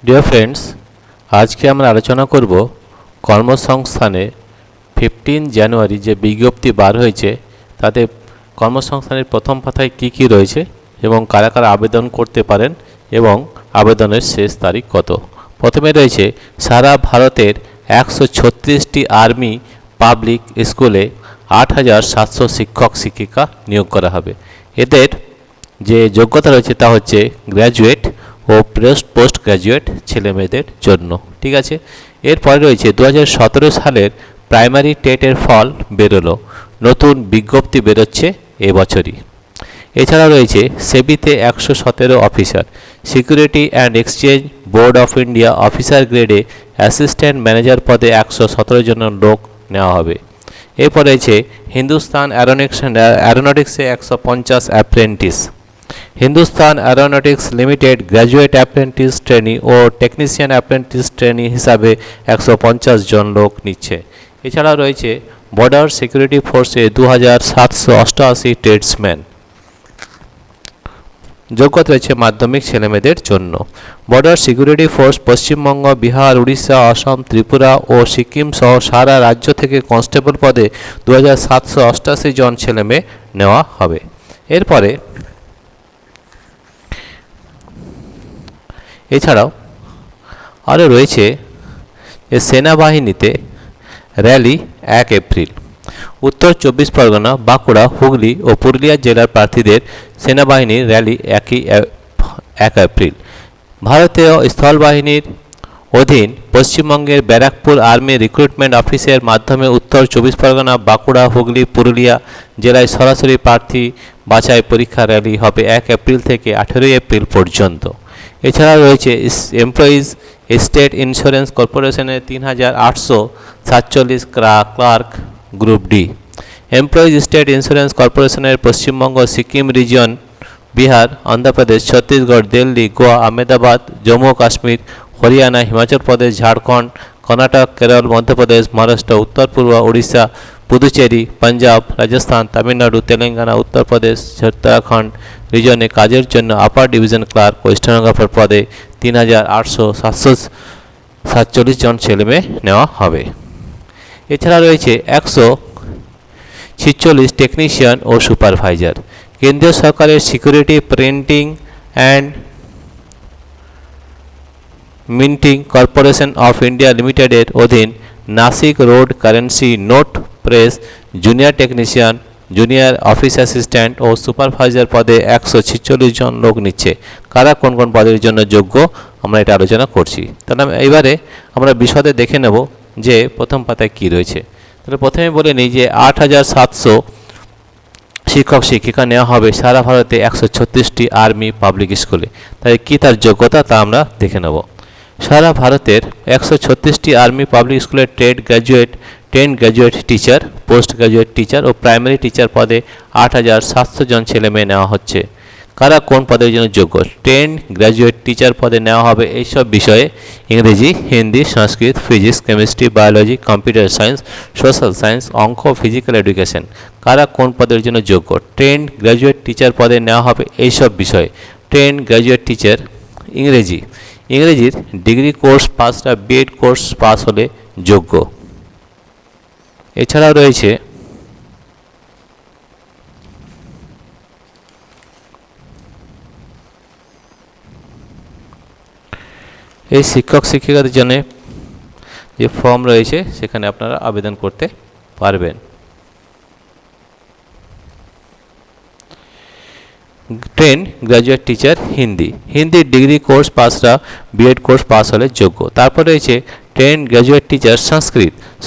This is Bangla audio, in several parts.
ডিয়ার ফ্রেন্ডস, আজকে আমরা আলোচনা করব কর্মসংস্থানে 15 জানুয়ারি যে বিজ্ঞপ্তি বার হয়েছে তাতে কর্মসংস্থানের প্রথম পাতায় কী কী রয়েছে এবং কারা কারা আবেদন করতে পারেন এবং আবেদনের শেষ তারিখ কত। প্রথমে রয়েছে সারা ভারতের 136টি আর্মি পাবলিক স্কুলে 8,700 শিক্ষক শিক্ষিকা নিয়োগ করা হবে। এদের যে যোগ্যতা রয়েছে তা হচ্ছে গ্র্যাজুয়েট ও পোস্ট গ্র্যাজুয়েট ছেলেমেয়েদের জন্য। ঠিক আছে, এরপরে রয়েছে 2017 সালের প্রাইমারি টেটের ফল বেরোলো, নতুন বিজ্ঞপ্তি বেরোচ্ছে এবছরই। এছাড়া রয়েছে সেবিতে 117 officer, security and exchange board of India officer গ্রেডে অ্যাসিস্ট্যান্ট ম্যানেজার পদে 117 জন লোক নেওয়া হবে। এরপর রয়েছে হিন্দুস্তান অ্যারোনটিক্সে 150 apprentice, Hindustan aeronautics limited graduate apprentice trainee ও টেকনিশিয়ান অ্যাপ্রেন্টিস ট্রেনি হিসাবে 150 জন লোক নিচ্ছে। এছাড়াও রয়েছে বর্ডার সিকিউরিটি ফোর্সে 2,788 ট্রেডসম্যান। যোগ্যতা রয়েছে মাধ্যমিক ছেলেমেয়েদের জন্য। Border security force Paschimbanga, Bihar, Orissa, Assam, Tripura ও সিকিম সহ সারা রাজ্য থেকে কনস্টেবল পদে 2,788 জন ছেলেমেয়ে নেওয়া হবে। এরপরে এছাড়াও আরও রয়েছে যে সেনাবাহিনীতে র্যালি 1 এপ্রিল। উত্তর 24 পরগনা, বাঁকুড়া, হুগলি ও পুরুলিয়া জেলার প্রার্থীদের সেনাবাহিনীর র্যালি 1 এপ্রিল। ভারতীয় স্থলবাহিনীর অধীন পশ্চিমবঙ্গের ব্যারাকপুর আর্মি রিক্রুটমেন্ট অফিসের মাধ্যমে উত্তর 24 পরগনা, বাঁকুড়া, হুগলি, পুরুলিয়া জেলায় সরাসরি প্রার্থী বাছাই পরীক্ষা র্যালি হবে 1 এপ্রিল থেকে 18 এপ্রিল পর্যন্ত। এছাড়া রয়েছে এমপ্লয়িজ স্টেট ইন্স্যুরেন্স কর্পোরেশনের 3,847 clerk group D. Employees state insurance কর্পোরেশনের পশ্চিমবঙ্গ, সিকিম রিজন, বিহার, অন্ধ্রপ্রদেশ, ছত্তিশগড়, দিল্লি, গোয়া, আহমেদাবাদ, জম্মু ও কাশ্মীর, হরিয়ানা, হিমাচল প্রদেশ, ঝাড়খণ্ড, কর্ণাটক, কেরল, মধ্যপ্রদেশ, মহারাষ্ট্র, উত্তর পূর্ব উড়িষ্যা, পুদুচেরি, পাঞ্জাব, রাজস্থান, তামিলনাড়ু, তেলেঙ্গানা, উত্তরপ্রদেশ, উত্তরাখণ্ড রিজনে কাজের জন্য আপার ডিভিশন ক্লার্ক ও স্টেনোগ্রাফার পদে 3,847 জন ছেলেমেয়ে নেওয়া হবে। এছাড়া রয়েছে 146 টেকনিশিয়ান ও সুপারভাইজার। কেন্দ্রীয় সরকারের security printing and minting corporation of India লিমিটেডের অধীন Nashik road currency note press junior technician, junior office assistant ও সুপারভাইজার পদে 146 জন লোক নিচ্ছে। কারা কোন কোন পদের জন্য যোগ্য আমরা এটা আলোচনা করছি। তাহলে এবারে আমরা বিশদে দেখে নেব যে প্রথম পাতায় কি রয়েছে। তাহলে প্রথমে বলে নিই যে 8,700 শিক্ষক শিক্ষিকা নেওয়া হবে সারা ভারতে 136টি আর্মি পাবলিক স্কুলে। তাই কি তার যোগ্যতা তা আমরা দেখে নেব। সারা ভারতের 136টি আর্মি পাবলিক স্কুলের trade graduate, 10 graduate teacher, post graduate teacher ও প্রাইমারি টিচার পদে 8,700 জন ছেলেমেয়ে নেওয়া হচ্ছে। কারা কোন পদের জন্য যোগ্য? 10 গ্র্যাজুয়েট টিচার পদে নেওয়া হবে এইসব বিষয়ে ইংরেজি, Hindi, Sanskrit, physics, chemistry, biology, computer science, social science, অঙ্ক, ফিজিক্যাল এডুকেশন। কারা কোন পদের জন্য যোগ্য? 10 গ্র্যাজুয়েট টিচার পদে নেওয়া হবে এইসব বিষয়ে। 10 গ্র্যাজুয়েট টিচার ইংরেজির ডিগ্রি কোর্স পাসরা বিএড কোর্স পাস হলে যোগ্য। এছাড়াও রয়েছে এই শিক্ষক শিক্ষিকাদের জন্য যে ফর্ম রয়েছে সেখানে আপনারা আবেদন করতে পারবেন। 10 গ্র্যাজুয়েট টিচার হিন্দির ডিগ্রি কোর্স পাসরা বিএড কোর্স পাস হলে যোগ্য। তারপর রয়েছে 10 গ্র্যাজুয়েট টিচার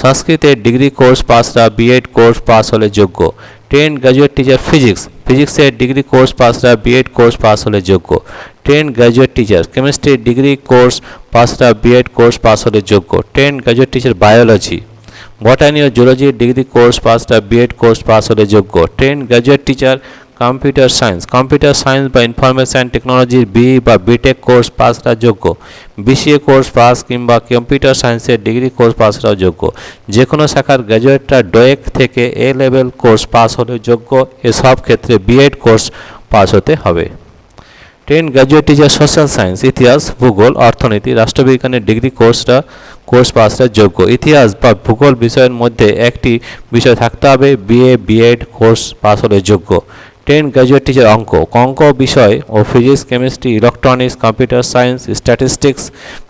সংস্কৃতের ডিগ্রি কোর্স পাসরা বিএড কোর্স পাস হলে যোগ্য। 10 গ্র্যাজুয়েট টিচার ফিজিক্সের ডিগ্রি কোর্স পাসরা বিএড কোর্স পাস হলে যোগ্য। 10 গ্র্যাজুয়েট টিচার কেমিস্ট্রির ডিগ্রি কোর্স পাসরা বিএড কোর্স পাস হলে যোগ্য। 10 গ্র্যাজুয়েট টিচার বায়োলজি, বটানি ও জুলজির ডিগ্রি কোর্স পাসরা বিএড কোর্স পাস হলে যোগ্য। 10 গ্র্যাজুয়েট টিচার কম্পিউটার সায়েন্স বা ইনফরমেশন টেকনোলজির বি বা বিটেক কোর্স পাসরা যোগ্য। বিসিএ কোর্স পাস কিংবা কম্পিউটার সায়েন্সের ডিগ্রি কোর্স পাসরাও যোগ্য। যে কোনো শাখার গ্র্যাজুয়েটরা ডোয়েক থেকে এ লেভেল কোর্স পাস হলে যোগ্য। এসব ক্ষেত্রে বিএড কোর্স পাস হতে হবে। Train graduate teacher social science ইতিহাস ভূগোল অর্থনীতি রাষ্ট্রবিজ্ঞানের ডিগ্রি কোর্স পাসরা যোগ্য। ইতিহাস বা ভূগোল বিষয়ের মধ্যে একটি বিষয় থাকতে হবে, বিএ বিএড কোর্স পাস হলে যোগ্য। ট্রেন গ্র্যাজুয়েট টিচার অঙ্ক বিষয় ও physics chemistry electronics computer science statistics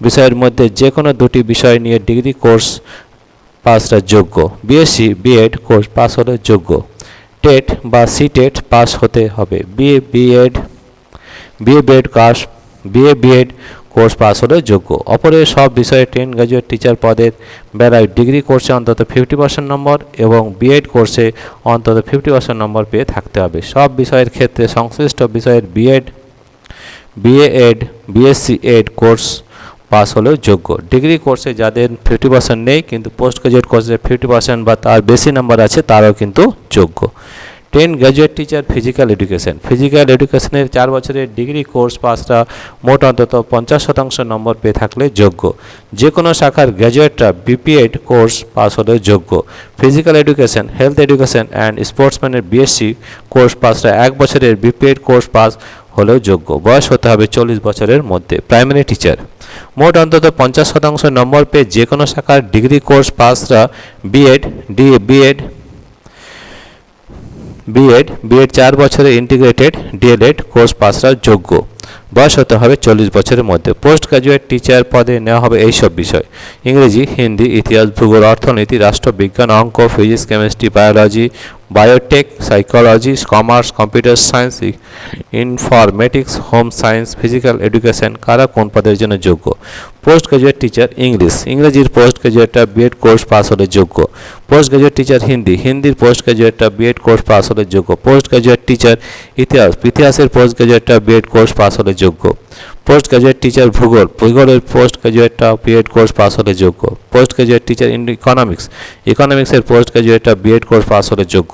বিষয়ের মধ্যে যে কোনো দুটি বিষয় নিয়ে ডিগ্রি কোর্স পাসরা যোগ্য। বিএসসি বিএড কোর্স পাস হলে যোগ্য। টেট বা সিটেট পাস হতে হবে। বিএ বিএড কোর্স পাস হলে যোগ্য। অপরের সব বিষয়ে ট্রেন গ্র্যাজুয়েট টিচার পদের বেলায় ডিগ্রি কোর্সে অন্তত 50% নম্বর এবং বিএড কোর্সে অন্তত 50% নম্বর পেয়ে থাকতে হবে। সব বিষয়ের ক্ষেত্রে সংশ্লিষ্ট বিষয়ের B Ed BSc add course pass হলেও যোগ্য। ডিগ্রি কোর্সে যাদের 50% নেই কিন্তু পোস্ট গ্র্যাজুয়েট কোর্সে 50% বা তার বেশি নাম্বার আছে তারাও কিন্তু যোগ্য। ট্রেন গ্র্যাজুয়েট টিচার ফিজিক্যাল এডুকেশনের 4 বছরের ডিগ্রি কোর্স পাসরা মোট অন্তত 50% নম্বর পেয়ে থাকলে যোগ্য। যে কোনো শাখার গ্র্যাজুয়েটরা বিপিএড কোর্স পাস হলেও যোগ্য। Physical education health education and স্পোর্টসম্যানের বিএসসি কোর্স পাসরা 1 বছরের বিপিএড কোর্স পাস হলেও যোগ্য। বয়স হতে হবে 40 বছরের মধ্যে। প্রাইমারি টিচার মোট অন্তত 50% নম্বর পেয়ে যে কোনো শাখার ডিগ্রি কোর্স পাসরা বিএড 4 বছরের ইন্টিগ্রেটেড ডিএলএড কোর্স পাসরা যোগ্য। বয়স হতে হবে 40 বছরের মধ্যে। পোস্ট গ্র্যাজুয়েট টিচার পদে নেওয়া হবে এইসব বিষয়: ইংরেজি হিন্দি ইতিহাস ভূগোল অর্থনীতি রাষ্ট্রবিজ্ঞান অঙ্ক physics chemistry biology biotech psychology commerce computer science informatics home science physical education. কারা কোন পদের জন্য যোগ্য? পোস্ট গ্র্যাজুয়েট টিচার ইংরেজির পোস্ট গ্র্যাজুয়েটরা বিএড কোর্স পাস হলে যোগ্য। পোস্ট গ্র্যাজুয়েট টিচার হিন্দির পোস্ট গ্র্যাজুয়েটরা বিএড কোর্স পাস হলে যোগ্য। পোস্ট গ্র্যাজুয়েট টিচার ইতিহাসের পোস্ট গ্র্যাজুয়েটরা বিএড কোর্স পাস হলে যোগ্য। পোস্ট গ্র্যাজুয়েট টিচার ভূগোলের পোস্ট গ্র্যাজুয়েটরা বিএড কোর্স পাস হলে যোগ্য। পোস্ট গ্র্যাজুয়েট টিচার ইকোনমিক্সের পোস্ট গ্র্যাজুয়েটরা বিএড কোর্স পাস হলে যোগ্য।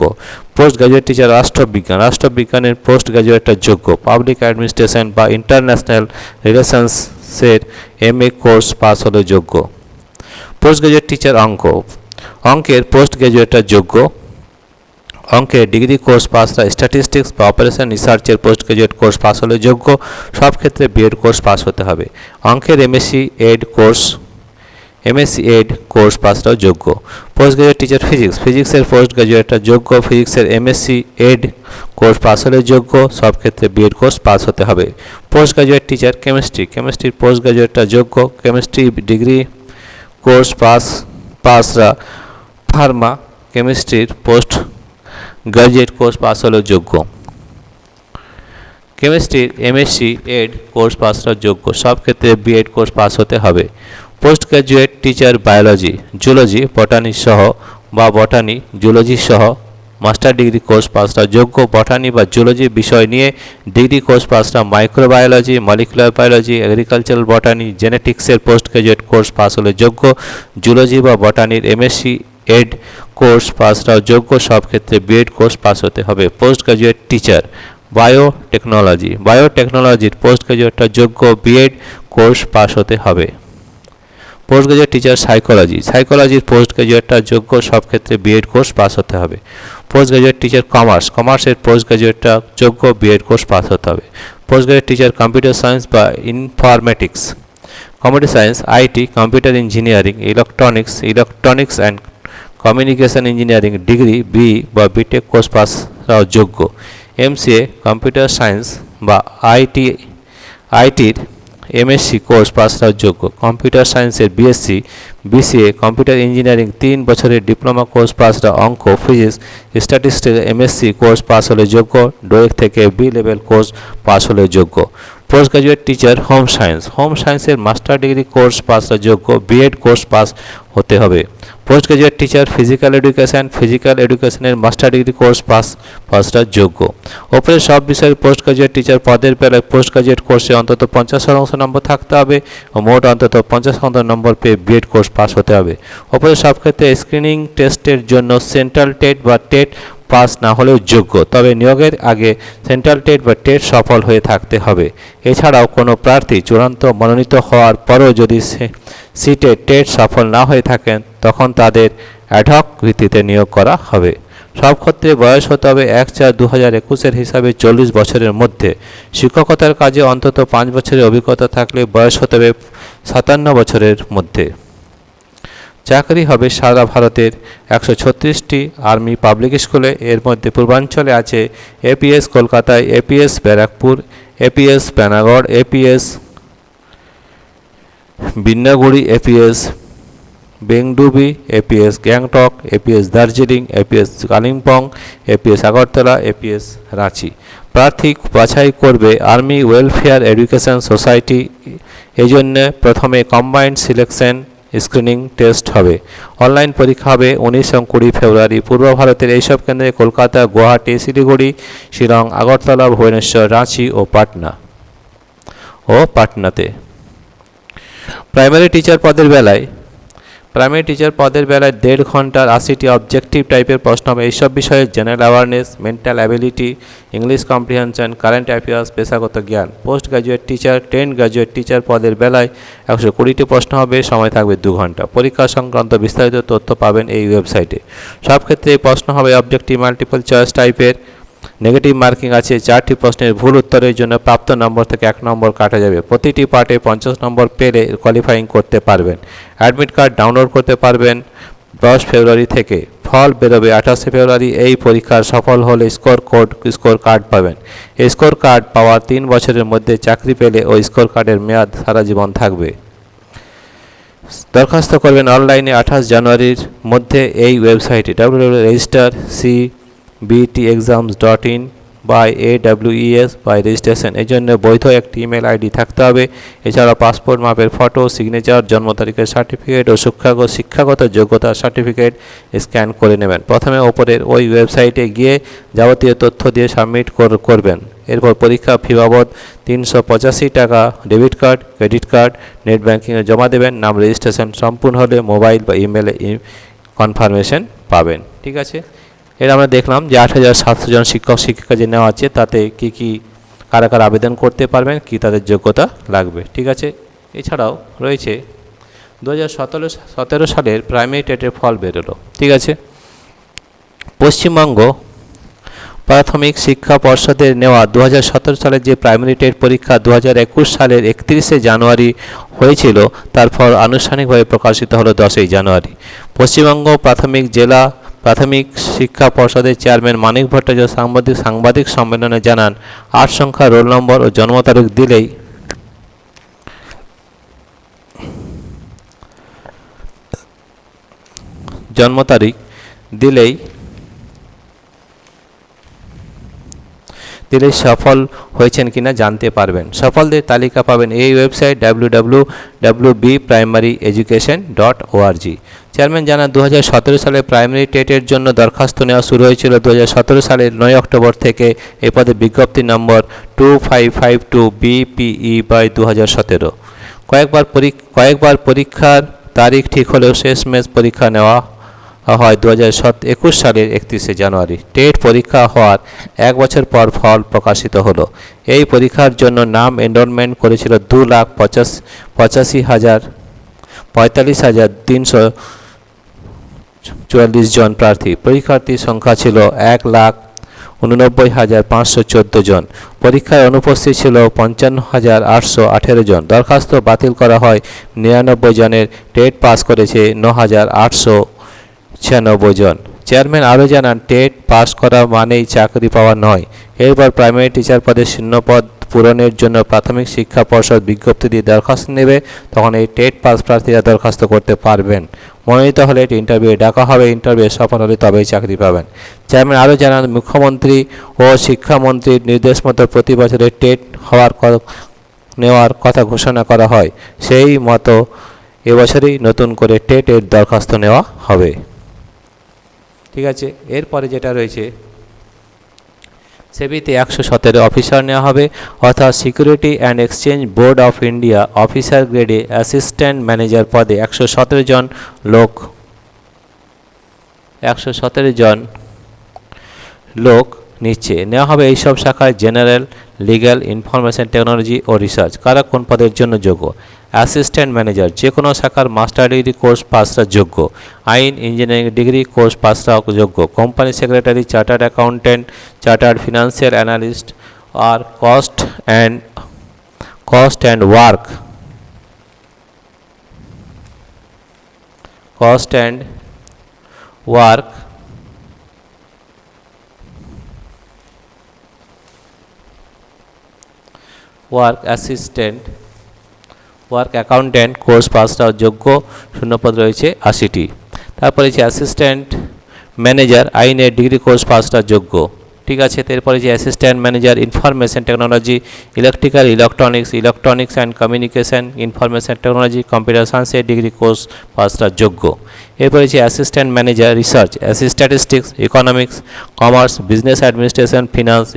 পোস্ট গ্র্যাজুয়েট টিচার রাষ্ট্রবিজ্ঞানের পোস্ট গ্র্যাজুয়েটরা যোগ্য। পাবলিক অ্যাডমিনিস্ট্রেশন বা ইন্টারন্যাশনাল রিলেশনসের এমএ কোর্স পাস হলে যোগ্য। পোস্ট গ্র্যাজুয়েট টিচার অঙ্কের পোস্ট গ্র্যাজুয়েটরা যোগ্য। অঙ্কের ডিগ্রি কোর্স পাসরা স্ট্যাটিস্টিক্স বা অপারেশন রিসার্চের পোস্ট গ্র্যাজুয়েট কোর্স পাস হলে যোগ্য। সব ক্ষেত্রে বিএড কোর্স পাস হতে হবে। অঙ্কের এমএসসি এড কোর্স পাসরাও যোগ্য। পোস্ট গ্র্যাজুয়েট টিচার ফিজিক্সের পোস্ট গ্র্যাজুয়েটরা যোগ্য। ফিজিক্সের এমএসসি এড কোর্স পাস হলে যোগ্য। সব ক্ষেত্রে বিএড কোর্স পাস হতে হবে। পোস্ট গ্র্যাজুয়েট টিচার কেমিস্ট্রির পোস্ট গ্র্যাজুয়েটরা যোগ্য। কেমিস্ট্রি ডিগ্রি কোর্স পাসরা ফার্মা কেমিস্ট্রির পোস্ট গ্র্যাজুয়েট কোর্স পাস হলেও যোগ্য। কেমিস্ট্রির এমএসসি এড কোর্স পাসরা যোগ্য। সব ক্ষেত্রে বিএড কোর্স পাস হতে হবে। Post graduate teacher zoology zoology সহ মাস্টার ডিগ্রি কোর্স পাসরা যোগ্য। বটানি বা জুলজি বিষয় নিয়ে ডিগ্রি কোর্স পাসরা microbiology molecular biology agricultural botany জেনেটিক্সের পোস্ট গ্র্যাজুয়েট কোর্স পাস হলে যোগ্য। জুলজি বা বটানির এমএসসি এড কোর্স পাসরাও যোগ্য। সব ক্ষেত্রে বিএড কোর্স পাস হতে হবে। পোস্ট গ্র্যাজুয়েট টিচার বায়োটেকনোলজির পোস্ট গ্র্যাজুয়েটরা যোগ্য। বিএড কোর্স পাস হতে হবে। পোস্ট গ্র্যাজুয়েট টিচার সাইকোলজির পোস্ট গ্র্যাজুয়েটরা যোগ্য। সব ক্ষেত্রে বিএড কোর্স পাস হতে হবে। পোস্ট গ্র্যাজুয়েট টিচার কমার্সের পোস্ট গ্র্যাজুয়েটরা যোগ্য। বিএড কোর্স পাস হতে হবে। Post graduate teacher computer science বা informatics computer science IT computer engineering electronics and communication engineering degree বা বিটেক কোর্স পাসরাও যোগ্য। এমসিএ কম্পিউটার সায়েন্স বা আইটির এমএসসি কোর্স পাসরাও যোগ্য। কম্পিউটার সায়েন্সের বিসিএ কম্পিউটার ইঞ্জিনিয়ারিং 3 বছরের ডিপ্লোমা কোর্স পাসরা অঙ্ক physics statistics MSc course pass হলে যোগ্য। ডোয়েক থেকে বি লেভেল কোর্স পাস হলে যোগ্য। পোস্ট গ্র্যাজুয়েট টিচার হোম সায়েন্সের মাস্টার ডিগ্রি কোর্স পাসরা যোগ্য। বিএড কোর্স পাস হতে হবে। পোস্ট গ্র্যাজুয়েট টিচার ফিজিক্যাল এডুকেশনের মাস্টার ডিগ্রি কোর্স পাসরা যোগ্য। ওপরের সব বিষয়ের পোস্ট গ্র্যাজুয়েট টিচার পদের বেলায় পোস্ট গ্র্যাজুয়েট কোর্সে অন্তত 50% নম্বর থাকতে হবে ও মোট অন্তত 50% নম্বর পেয়ে বিএড কোর্স পাস হতে হবে। ওপরের সব ক্ষেত্রে স্ক্রিনিং টেস্টের জন্য সেন্ট্রাল টেট বা টেট পাস না হলেও যোগ্য, তবে নিয়োগের আগে সেন্ট্রাল টেট বা টেট সফল হয়ে থাকতে হবে। এছাড়াও কোনো প্রার্থী চূড়ান্ত মনোনীত হওয়ার পরও যদি টেট সফল না হয়ে থাকেন তখন তাদের অ্যাডহক ভিত্তিতে নিয়োগ করা হবে। সব ক্ষেত্রে বয়স হতে হবে 1/4/2021 হিসাবে 40 বছরের মধ্যে। শিক্ষকতার কাজে অন্তত 5 বছরের অভিজ্ঞতা থাকলে বয়স হতে হবে 57 বছরের মধ্যে। চাকরি হবে সারা ভারতের 136টি আর্মি পাবলিক স্কুলে। এর মধ্যে পূর্বাঞ্চলে আছে এপিএস কলকাতায়, APS Barrackpore, APS Panagarh, APS Binnaguri, APS Bengdubi, APS Gangtok, APS Darjeeling, APS Kalimpong, APS Agartala, APS Ranchi. প্রার্থী বাছাই করবে আর্মি ওয়েলফেয়ার এডুকেশন সোসাইটি। এই জন্য প্রথমে কম্বাইন্ড সিলেকশন স্ক্রিনিং টেস্ট হবে। অনলাইন পরীক্ষা হবে 19 এবং 20 ফেব্রুয়ারি। পূর্ব ভারতের এইসব কেন্দ্রে কলকাতা, গুয়াহাটি, শিলিগুড়ি, শিলং, আগরতলা, ভুবনেশ্বর, রাঁচি ও পাটনাতে। প্রাইমারি টিচার পদের বেলায় 1.5 ঘন্টার 80টি অবজেক্টিভ টাইপের প্রশ্ন হবে। এইসব বিষয়ে general awareness, mental ability, English comprehension, current affairs, পেশাগত জ্ঞান। Post graduate teacher, 10 graduate teacher পদের বেলায় 120টি প্রশ্ন হবে, সময় থাকবে 2 ঘন্টা। পরীক্ষা সংক্রান্ত বিস্তারিত তথ্য পাবেন এই ওয়েবসাইটে। সব ক্ষেত্রে এই প্রশ্ন হবে অবজেক্টিভ মাল্টিপল চয়েস টাইপের। নেগেটিভ মার্কিং আছে। 4টি প্রশ্নের ভুল উত্তরের জন্য প্রাপ্ত নম্বর থেকে 1 নম্বর কাটা যাবে। প্রতিটি পার্টে 50 নম্বর পেলে কোয়ালিফাইং করতে পারবেন। অ্যাডমিট কার্ড ডাউনলোড করতে পারবেন 10 ফেব্রুয়ারি থেকে। ফল বেরোবে 28 ফেব্রুয়ারি। এই পরীক্ষার সফল হলে স্কোর কার্ড পাবেন। এই স্কোর কার্ড পাওয়ার 3 বছরের মধ্যে চাকরি পেলে ওই স্কোর কার্ডের মেয়াদ সারা জীবন থাকবে। দরখাস্ত করবেন অনলাইনে 28 জানুয়ারির মধ্যে এই ওয়েবসাইটে www.register.cbtexams.in by AWES by registration. এই জন্য বৈধ একটি ইমেল আইডি থাকতে হবে। এছাড়া পাসপোর্ট মাপের ফটো, সিগনেচার, জন্ম তারিখের সার্টিফিকেট ও শিক্ষাগত যোগ্যতার সার্টিফিকেট স্ক্যান করে নেবেন। প্রথমে ওপরের ওই ওয়েবসাইটে গিয়ে যাবতীয় তথ্য দিয়ে সাবমিট করবেন। এরপর পরীক্ষা ফি বাবদ 385 টাকা debit card, credit card, net ব্যাঙ্কিংয়ে জমা দেবেন। নাম রেজিস্ট্রেশন সম্পূর্ণ হলে মোবাইল বা ইমেলে কনফার্মেশন পাবেন। ঠিক আছে, এর আমরা দেখলাম যে 8,700 জন শিক্ষক শিক্ষিকা যে নেওয়া আছে তাতে কি কারা আবেদন করতে পারবেন, কি তাদের যোগ্যতা লাগবে। ঠিক আছে, এছাড়াও রয়েছে 2017 সালের প্রাইমারি টেটের ফল বেরোলো। ঠিক আছে, পশ্চিমবঙ্গ প্রাথমিক শিক্ষা পর্ষদের নেওয়া 2017 সালের যে প্রাইমারি টেট পরীক্ষা 2021 সালের 31 জানুয়ারি হয়েছিল তার ফল আনুষ্ঠানিকভাবে প্রকাশিত হলো 10 জানুয়ারি। পশ্চিমবঙ্গ প্রাথমিক শিক্ষা পর্ষদের চেয়ারম্যান মানিক ভট্টাচার্য সাংবাদিক সম্মেলনে জানান, 8 সংখ্যা রোল নম্বর ও জন্ম তারিখ দিলেই সফল হয়েছেন কিনা জানতে পারবেন। সফলদের তালিকা পাবেন এই ওয়েবসাইট www.bprimaryeducation.org। চেয়ারম্যান জানান, 2017 সালে প্রাইমারি টেটের জন্য দরখাস্ত নেওয়া শুরু হয়েছিল 2017 সালের 9 অক্টোবর থেকে। এই পদে বিজ্ঞপ্তি নম্বর 2552 BPE/2017। কয়েকবার পরীক্ষার তারিখ ঠিক হলেও শেষমেশ পরীক্ষা নেওয়া হয় 2021 সালের 31 জানুয়ারি। টেট পরীক্ষা হওয়ার 1 বছর পর ফল প্রকাশিত হলো। এই পরীক্ষার জন্য নাম এনরোলমেন্ট করেছিল 2,45,344 জন প্রার্থী। পরীক্ষার্থীর সংখ্যা ছিল 1,89,514 জন। পরীক্ষায় অনুপস্থিত ছিল 55,818 জন। দরখাস্ত বাতিল করা হয় 99 জনের। টেট পাস করেছে 9,896 জন। চেয়ারম্যান আরও জানান, টেট পাস করা মানেই চাকরি পাওয়া নয়। এরপর প্রাইমারি টিচার পদে শূন্যপদ পূরণের জন্য প্রাথমিক শিক্ষা পর্ষদ বিজ্ঞপ্তি দিয়ে দরখাস্ত নেবে। তখন এই টেট পাস প্রার্থীরা দরখাস্ত করতে পারবেন। মনোনীত হলে ইন্টারভিউ ডাকা হবে। ইন্টারভিউ সফল হলে তবেই চাকরি পাবেন। চেয়ারম্যান আরও জানান, মুখ্যমন্ত্রী ও শিক্ষামন্ত্রীর নির্দেশ মতো প্রতি বছরে টেট নেওয়ার কথা ঘোষণা করা হয়। সেই মতো এবছরই নতুন করে টেটের দরখাস্ত নেওয়া হবে। ঠিক আছে, এরপরে যেটা রয়েছে সেবিতে 117 অফিসার নেওয়া হবে, অর্থাৎ security and exchange board of India officer গ্রেডে অ্যাসিস্ট্যান্ট ম্যানেজার পদে 117 জন লোক নিচ্ছে নেওয়া হবে। এইসব শাখায় জেনারেল, লিগ্যাল, ইনফরমেশন টেকনোলজি ও রিসার্চ। কারা কোন পদের জন্য যোগ্য? অ্যাসিস্ট্যান্ট ম্যানেজার যে কোনো শাখার মাস্টার ডিগ্রি কোর্স পাসরা যোগ্য, আইন ইঞ্জিনিয়ারিং ডিগ্রি কোর্স পাসরা যোগ্য, company secretary, chartered accountant, chartered financial analyst আর cost and work assistant work accountant course পাসরা যোগ্য, শূন্যপদ রয়েছে 80টি। তারপরে যে অ্যাসিস্ট্যান্ট ম্যানেজার আইনের ডিগ্রি কোর্স পাসরা যোগ্য, ঠিক আছে। তারপরে যে assistant manager information technology, electronics and communication, information technology, computer সায়েন্সের ডিগ্রি কোর্স পাসরা যোগ্য। এরপরে যে assistant manager research, statistics, economics, commerce, business administration, finance,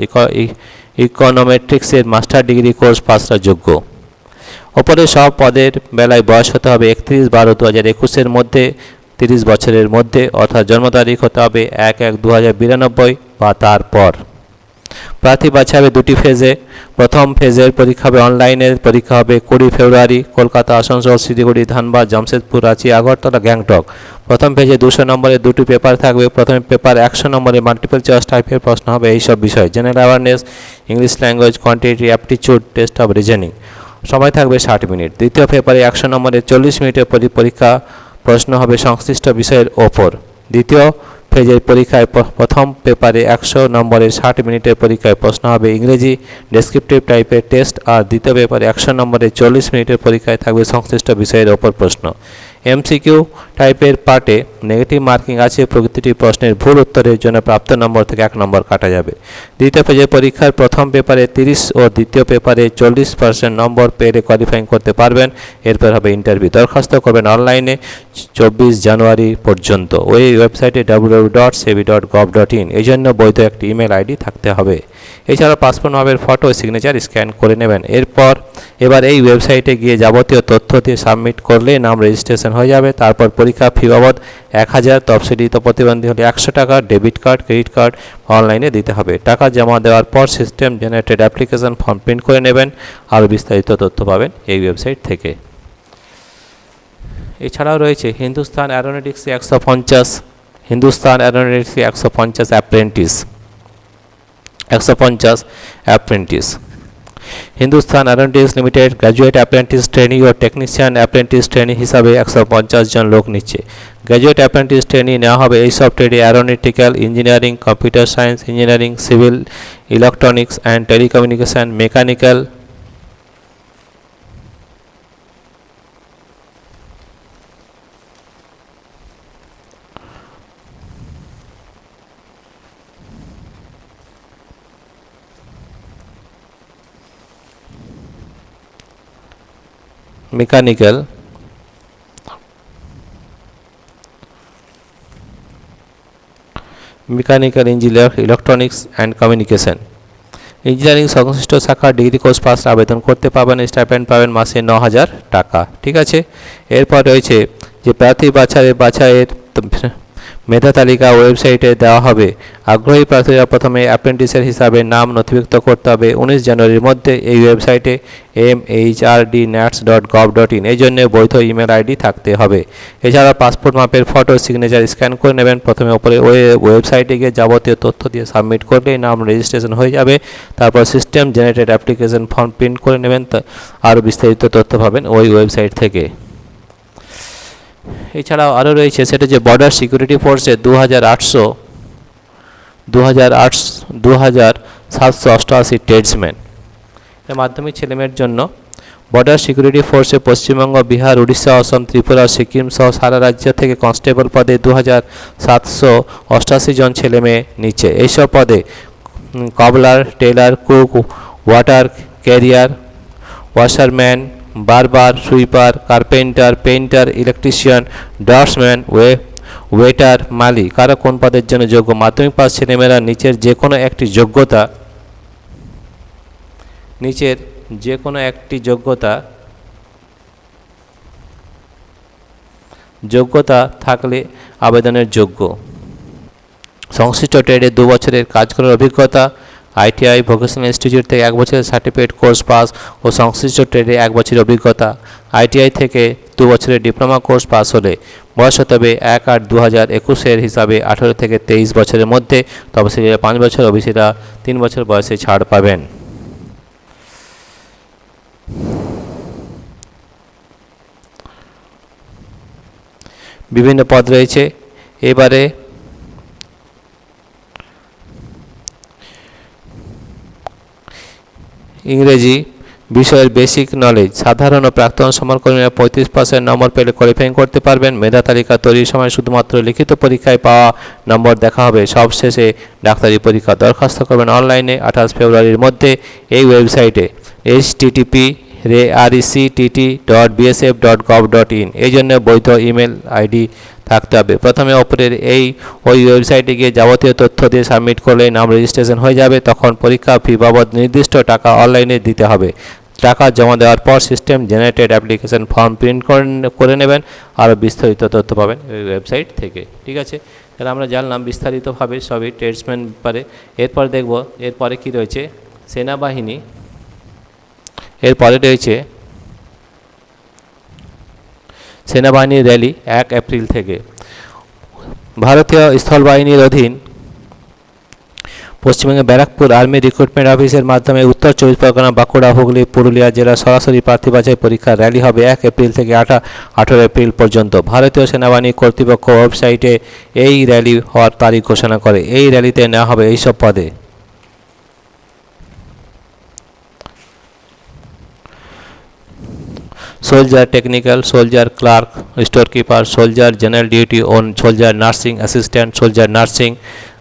ইকোনোমেট্রিক্সের মাস্টার ডিগ্রি কোর্স পাসরা যোগ্য। ওপরে সব পদের বেলায় বয়স হতে হবে 31/12/2021 মধ্যে 30 বছরের মধ্যে, অর্থাৎ জন্ম তারিখ হতে হবে 1/1/2092 বা তারপর। প্রার্থী বাছা হবে দুটি ফেজে। প্রথম ফেজের পরীক্ষা হবে অনলাইনের পরীক্ষা হবে 20 ফেব্রুয়ারি, কলকাতা, আসানসোল, শিলিগুড়ি, ধানবাদ, জামশেদপুর, রাঁচি, আগরতলা, গ্যাংটক। প্রথম ফেজে 200 নম্বরের দুটি পেপার থাকবে। প্রথম পেপার 100 নম্বরের মাল্টিপল চয়েস টাইপের প্রশ্ন হবে এইসব বিষয়: general awareness, English language, quantity aptitude, test of reasoning. সময় থাকবে 60 মিনিট। দ্বিতীয় পেপারে 100 নম্বরের 40 মিনিটের পরীক্ষা, প্রশ্ন হবে সংশ্লিষ্ট বিষয়ের ওপর। দ্বিতীয় ফেজের পরীক্ষায় প্রথম পেপারে 100 নম্বরের 60 মিনিটের পরীক্ষায় প্রশ্ন হবে ইংরেজি ডেসক্রিপটিভ টাইপের টেস্ট, আর দ্বিতীয় পেপারে 100 নম্বরের 40 মিনিটের পরীক্ষায় থাকবে সংশ্লিষ্ট বিষয়ের ওপর প্রশ্ন। এমসিকিউ টাইপের পার্টে নেগেটিভ মার্কিং আছে, প্রতিটি প্রশ্নের ভুল উত্তরের জন্য প্রাপ্ত নম্বর থেকে 1 নম্বর কাটা যাবে। দ্বিতীয় ফেজের পরীক্ষার প্রথম পেপারে 30 ও দ্বিতীয় পেপারে 40% নম্বর পেয়ে কোয়ালিফাইং করতে পারবেন। এরপর হবে ইন্টারভিউ। দরখাস্ত করবেন অনলাইনে 24 জানুয়ারি পর্যন্ত ওই ওয়েবসাইটে www.sebi.gov.in। এই জন্য বৈধ একটি ইমেল আইডি থাকতে হবে। এছাড়া পাসপোর্ট মাপের ফটো সিগনেচার স্ক্যান করে নেবেন। এবার এই ওয়েবসাইটে গিয়ে যাবতীয় তথ্য দিয়ে সাবমিট করলে নাম রেজিস্ট্রেশন হয়ে যাবে। তারপর পরীক্ষা ফি বাবদ 1000, তফসিলিত প্রতিবন্ধী হলে 100 টাকা, ডেবিট কার্ড, ক্রেডিট কার্ড অনলাইনে দিতে হবে। টাকা জমা দেওয়ার পর system generated application form print করে নেবেন। আরও বিস্তারিত তথ্য পাবেন এই ওয়েবসাইট থেকে। এছাড়াও রয়েছে হিন্দুস্তান অ্যারোনটিক্সে 150 apprentice, 150 apprentice. Hindustan aeronautics limited graduate apprentice trainee ও টেকনিশিয়ান অ্যাপ্রেন্টিস ট্রেনি হিসাবে 150 জন লোক নিচ্ছে। গ্র্যাজুয়েট অ্যাপ্রেন্টিস ট্রেনি নেওয়া হবে এইসব ট্রেডে: aeronautical engineering, computer science engineering, civil, electronics and telecommunication, mechanical, mechanical engineer, electronics and communication. Engineering সংশ্লিষ্ট শাখার ডিগ্রি কোর্স পাস আবেদন করতে পারবেন। স্টাইপেন্ড পাবেন মাসে 9000 টাকা, ঠিক আছে। এরপর রয়েছে যে প্রার্থী বাছাইয়ের মেধা তালিকা ওয়েবসাইটে দেওয়া হবে। আগ্রহী প্রার্থীরা প্রথমে অ্যাপ্রেন্টিসের হিসাবে নাম নথিভুক্ত করতে হবে 19 জানুয়ারির মধ্যে এই ওয়েবসাইটে mhrdnats.gov.in। এই জন্য বৈধ ইমেল আইডি থাকতে হবে। এছাড়া পাসপোর্ট মাপের ফটো সিগনেচার স্ক্যান করে নেবেন। প্রথমে ওপরে ওয়েবসাইটে গিয়ে যাবতীয় তথ্য দিয়ে সাবমিট করলেই নাম রেজিস্ট্রেশন হয়ে যাবে। তারপর system generated application form print করে নেবেন। আরও বিস্তারিত তথ্য পাবেন ওই ওয়েবসাইট থেকে। এছাড়াও আরও রয়েছে সেটা যে বর্ডার সিকিউরিটি ফোর্সে 2788 ট্রেডসম্যান। মাধ্যমিক ছেলেমেয়ের জন্য বর্ডার সিকিউরিটি ফোর্সে পশ্চিমবঙ্গ, বিহার, উড়িষ্যা, অসম, ত্রিপুরা, সিকিম সহ সারা রাজ্য থেকে কনস্টেবল পদে 2788 জন ছেলেমেয়ে নিচ্ছে। এইসব পদে cobbler, tailor, cook, water carrier, washerman, barber, sweeper, carpenter, painter, electrician, draughtsman, waiter, মালি কারা কোন পদের জন্য যোগ্য। মাধ্যমিক পাস ছেলেমেয়েরা নিচের যে কোনো একটি যোগ্যতা থাকলে আবেদনের যোগ্য। সংশ্লিষ্ট ট্রেডে 2 বছরের কাজ করার অভিজ্ঞতা ITI ভোকেশনাল ইনস্টিটিউট থেকে 1 বছরের সার্টিফিকেট কোর্স পাস ও সংশ্লিষ্ট ট্রেডে 1 বছরের অভিজ্ঞতা। ITI থেকে 2 বছরের ডিপ্লোমা কোর্স পাস হলে বয়স হতে হবে 1/8/2021 হিসাবে 18 থেকে 23 বছরের মধ্যে। তপশিলীরা 5 বছর, ওবিসিরা 3 বছর বয়সে ছাড় পাবেন। বিভিন্ন পদ রয়েছে। এবারে ইংরেজি বিষয়ের বেসিক নলেজ। সাধারণ ও প্রাক্তন সমরকর্মীরা 35% নম্বর পেলে কোয়ালিফাইং করতে পারবেন। মেধা তালিকা তৈরির সময় শুধুমাত্র লিখিত পরীক্ষায় পাওয়া নম্বর দেখা হবে। সবশেষে ডাক্তারি পরীক্ষা। দরখাস্ত করবেন অনলাইনে 28 ফেব্রুয়ারির মধ্যে এই ওয়েবসাইটে http://rect.bsf.gov.in। এই জন্য বৈধ ইমেল আইডি থাকতে হবে। প্রথমে ওপরের ওই ওয়েবসাইটে গিয়ে যাবতীয় তথ্য দিয়ে সাবমিট করলে নাম রেজিস্ট্রেশন হয়ে যাবে। তখন পরীক্ষা ফি বাবদ নির্দিষ্ট টাকা অনলাইনে দিতে হবে। টাকা জমা দেওয়ার পর system generated application form print করে নেবেন। আরও বিস্তারিত তথ্য পাবেন এই ওয়েবসাইট থেকে। ঠিক আছে, তাহলে আমরা জানলাম বিস্তারিতভাবে সবই ট্রেডসম্যান ব্যাপারে। এরপর দেখব এরপরে কি রয়েছে। সেনাবাহিনী, এরপরে রয়েছে সেনাবাহিনীর র্যালি 1 এপ্রিল থেকে। ভারতীয় স্থলবাহিনীর অধীন পশ্চিমবঙ্গের ব্যারাকপুর আর্মি রিক্রুটমেন্ট অফিসের মাধ্যমে উত্তর 24 পরগনা, বাঁকুড়া, হুগলি, পুরুলিয়া জেলা সরাসরি প্রার্থী বাছাই পরীক্ষার র্যালি হবে 1 এপ্রিল থেকে 18 এপ্রিল পর্যন্ত। ভারতীয় সেনাবাহিনী কর্তৃপক্ষ ওয়েবসাইটে এই র্যালি হওয়ার তারিখ ঘোষণা করে। এই র্যালিতে নেওয়া হবে এইসব পদে: soldier technical, soldier clerk, store keeper, soldier general duty ও soldier nursing assistant, soldier nursing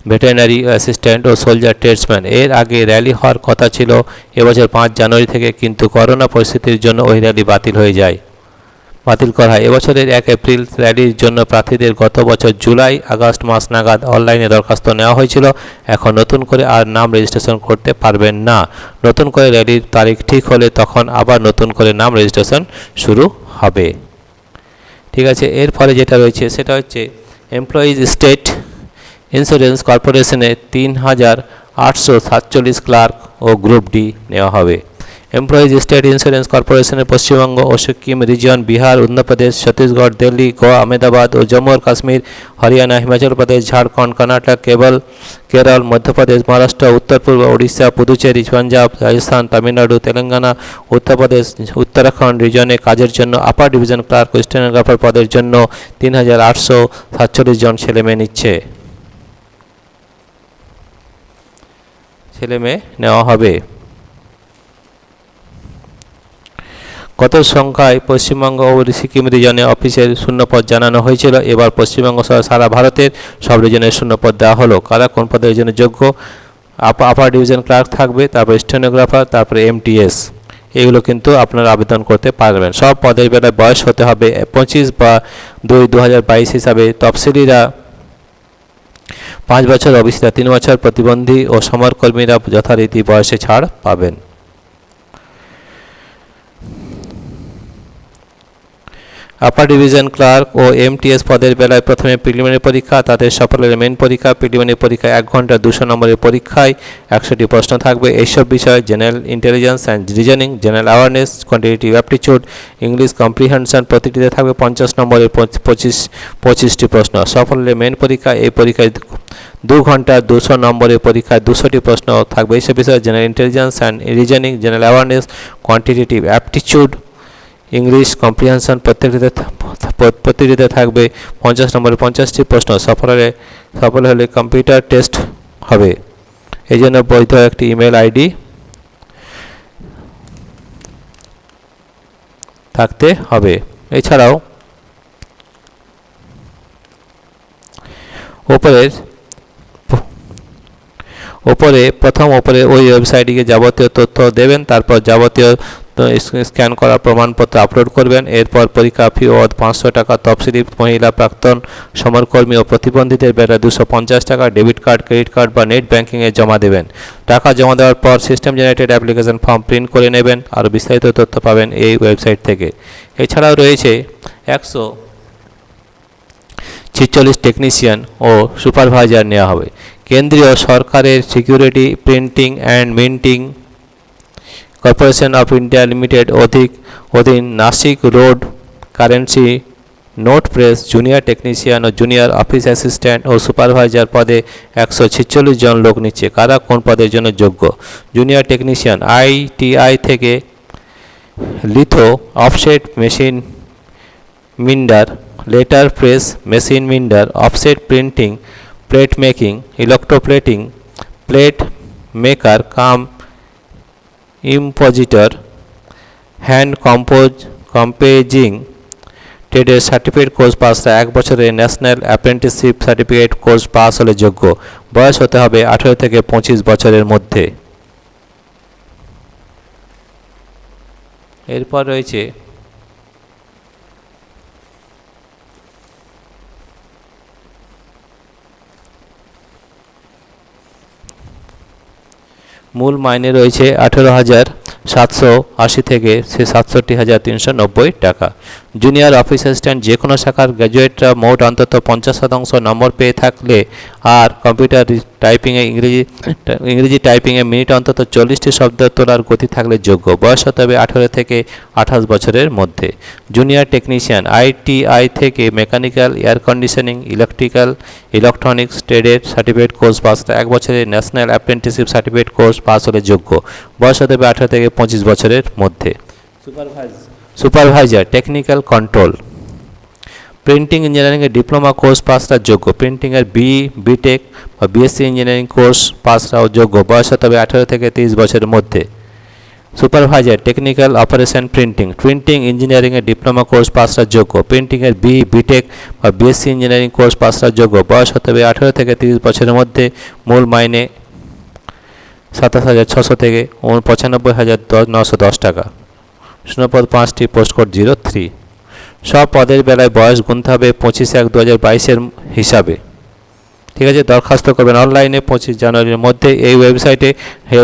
veterinary assistant ও সোলজার ট্রেডসম্যান। এর আগে র্যালি হওয়ার কথা ছিল এবছর 5 জানুয়ারি থেকে, কিন্তু করোনা পরিস্থিতির জন্য ওই র্যালি বাতিল করা হয়। এবছরের 1 এপ্রিল র্যালির জন্য প্রার্থীদের গত বছর জুলাই আগস্ট মাস নাগাদ অনলাইনে দরখাস্ত নেওয়া হয়েছিল। এখন নতুন করে আর নাম রেজিস্ট্রেশন করতে পারবেন না। নতুন করে র্যালির তারিখ ঠিক হলে তখন আবার নতুন করে নাম রেজিস্ট্রেশন শুরু হবে। ঠিক আছে, এর ফলে যেটা রয়েছে সেটা হচ্ছে এমপ্লয়িজ স্টেট ইন্স্যুরেন্স কর্পোরেশনে 3847 ক্লার্ক ও গ্রুপ ডি নেওয়া হবে। এমপ্লয়িজ স্টেট ইন্স্যুরেন্স কর্পোরেশনের পশ্চিমবঙ্গ ও সিকিম রিজিয়ন, বিহার, উত্তরপ্রদেশ, ছত্তিশগড়, দিল্লি, গোয়া, আহমেদাবাদ ও জম্মু ও কাশ্মীর, হরিয়ানা, হিমাচল প্রদেশ, ঝাড়খণ্ড, কর্ণাটক, কেরল, মধ্যপ্রদেশ, মহারাষ্ট্র, উত্তর পূর্ব, উড়িষ্যা, পুদুচেরি, পাঞ্জাব, রাজস্থান, তামিলনাড়ু, তেলেঙ্গানা, উত্তরপ্রদেশ, উত্তরাখণ্ড রিজনে কাজের জন্য আপার ডিভিশন ক্লার্ক ও স্টেনোগ্রাফার পদের জন্য 3847 জন ছেলেমেয়ে নেওয়া হবে। কত সংখ্যায় পশ্চিমবঙ্গ ও সিকিম রিজনে অফিসের শূন্যপদ জানানো হয়েছিল। এবার পশ্চিমবঙ্গ সহ সারা ভারতের সব রিজনের শূন্যপদ দেওয়া হলো। কারা কোন পদের জন্য যোগ্য? আপার ডিভিশন ক্লার্ক থাকবে, তারপরে স্টেনোগ্রাফার, তারপরে MTS। এগুলো কিন্তু আপনারা আবেদন করতে পারবেন। সব পদের বেলায় বয়স হতে হবে 25/2/2022 হিসাবে। তফসিলিরা 5 বছর, ওবিসিরা 3 বছর, প্রতিবন্ধী ও সমরকর্মীরা যথারীতি বয়সে ছাড় পাবেন। আপার ডিভিশন ক্লার্ক ও MTS পদের বেলায় প্রথমে প্রিলিমিনারি পরীক্ষা, তাদের সফল হলে মেন পরীক্ষা। প্রিলিমিনারি পরীক্ষায় 1 ঘন্টা 200 নম্বরের পরীক্ষায় 100টি প্রশ্ন থাকবে। এইসব বিষয় general intelligence and reasoning, general awareness, quantitative aptitude, English comprehension. প্রতিটিতে থাকবে 50 নম্বরের 25টি প্রশ্ন। সফল হলে মেন পরীক্ষা। এই পরীক্ষায় 2 ঘন্টা 200 নম্বরের পরীক্ষায় 200টি প্রশ্ন থাকবে। এইসব বিষয় general intelligence and reasoning, general awareness, quantitative aptitude, English comprehension. প্রতিটিতে থাকবে 50 নম্বরের 50টি প্রশ্ন। সফল হলে কম্পিউটার টেস্ট হবে। এই জন্য বৈধ একটি ইমেল আইডি থাকতে হবে। এছাড়াও ওপরে ওই ওয়েবসাইটে যাবতীয় তথ্য দেবেন। তারপর যাবতীয় স্ক্যান করা প্রমাণপত্র আপলোড করবেন। এরপর পরীক্ষা ফি 500 টাকা। তফসিলি মহিলা, প্রাক্তন সমরকর্মী ও প্রতিবন্ধীদের বেলা 250 টাকা। ডেবিট কার্ড, ক্রেডিট কার্ড বা নেট ব্যাঙ্কিংয়ে জমা দেবেন। টাকা জমা দেওয়ার পর system generated application form print করে নেবেন। আরও বিস্তারিত তথ্য পাবেন এই ওয়েবসাইট থেকে। এছাড়াও রয়েছে 146 টেকনিশিয়ান ও সুপারভাইজার নেওয়া হবে। কেন্দ্রীয় সরকারের security printing and minting corporation of India limited অধীন Nashik road currency note press junior technician ও জুনিয়র অফিস অ্যাসিস্ট্যান্ট ও সুপারভাইজার পদে 146 জন লোক নিচ্ছে। কারা কোন পদের জন্য যোগ্য? জুনিয়র টেকনিশিয়ান ITI থেকে litho offset machine minder, letter press machine minder, offset printing, plate making, electroplating, plate maker cum impositor, hand composing ট্রেডের সার্টিফিকেট কোর্স পাসরা 1 বছরের national apprenticeship certificate course pass হলে যোগ্য। বয়স হতে হবে 18 থেকে 25 বছরের মধ্যে। এরপর রয়েছে মূল মাইনে রয়েছে 18,780 থেকে 67,390 টাকা। জুনিয়র অফিস অ্যাসিস্ট্যান্ট যে কোনো শাখার গ্র্যাজুয়েটরা মোট অন্তত 50% নম্বর পেয়ে থাকলে আর কম্পিউটার টাইপিংয়ে ইংরেজি টাইপিংয়ে মিনিট অন্তত 40টি শব্দ তোলার গতি থাকলে যোগ্য। বয়স হতে হবে 18 থেকে 28 বছরের মধ্যে। জুনিয়র টেকনিশিয়ান ITI থেকে মেকানিক্যাল, এয়ার কন্ডিশনিং, ইলেকট্রনিক্স ট্রেডের সার্টিফিকেট কোর্স পাস 1 বছরের national apprenticeship certificate course pass হলে যোগ্য। বয়স হতে হবে 18 থেকে 25 বছরের মধ্যে। সুপারভাইজার টেকনিক্যাল কন্ট্রোল প্রিন্টিং ইঞ্জিনিয়ারিংয়ের ডিপ্লোমা কোর্স পাসরা যোগ্য। প্রিন্টিংয়ের বিটেক বা BSc ইঞ্জিনিয়ারিং কোর্স পাসরাও যোগ্য। বয়স হতে হবে 18 থেকে 30 বছরের মধ্যে। সুপারভাইজার টেকনিক্যাল অপারেশন প্রিন্টিং ইঞ্জিনিয়ারিংয়ের ডিপ্লোমা কোর্স পাসরা যোগ্য। প্রিন্টিংয়ের বিটেক বা BSc ইঞ্জিনিয়ারিং কোর্স পাসরা যোগ্য। বয়স হতে হবে 18 থেকে 30 বছরের মধ্যে। মূল মাইনে 27,600 থেকে 95,910 টাকা। শূন্যপদ 5টি, পোস্ট কোড 03। সব পদের বেলায় বয়স গুনতে হবে 25/1/2022 হিসাবে। ঠিক আছে, দরখাস্ত করবেন অনলাইনে 25 জানুয়ারির মধ্যে। এই ওয়েবসাইটে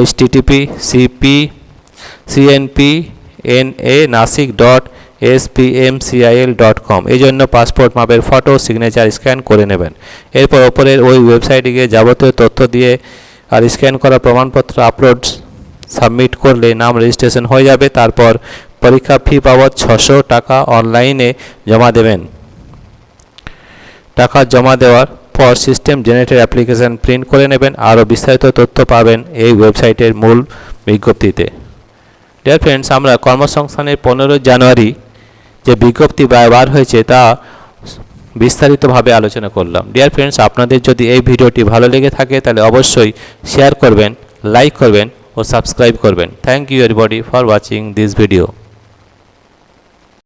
http://cnpna.nasik.spmcil.com এই জন্য পাসপোর্ট মাপের ফটো, সিগনেচার স্ক্যান করে নেবেন। এরপর ওপরের ওই ওয়েবসাইটে গিয়ে যাবতীয় তথ্য দিয়ে আর স্ক্যান করা প্রমাণপত্র আপলোড সাবমিট করলে নাম রেজিস্ট্রেশন হয়ে যাবে। তারপর পরীক্ষা ফি বাবদ 600 টাকা অনলাইনে জমা দেবেন। টাকা জমা দেওয়ার পর সিস্টেম জেনারেটেড অ্যাপ্লিকেশন প্রিন্ট করে নেবেন। আরও বিস্তারিত তথ্য পাবেন এই ওয়েবসাইটের মূল বিজ্ঞপ্তিতে। ডিয়ার ফ্রেন্ডস, আমরা কর্মসংস্থানের 15 জানুয়ারি যে বিজ্ঞপ্তি বার হয়েছে তা বিস্তারিতভাবে আলোচনা করলাম। ডিয়ার ফ্রেন্ডস, আপনাদের যদি এই ভিডিওটি ভালো লেগে থাকে তাহলে অবশ্যই শেয়ার করবেন, লাইক করবেন ও সাবস্ক্রাইব করবেন। Thank you everybody for watching this video.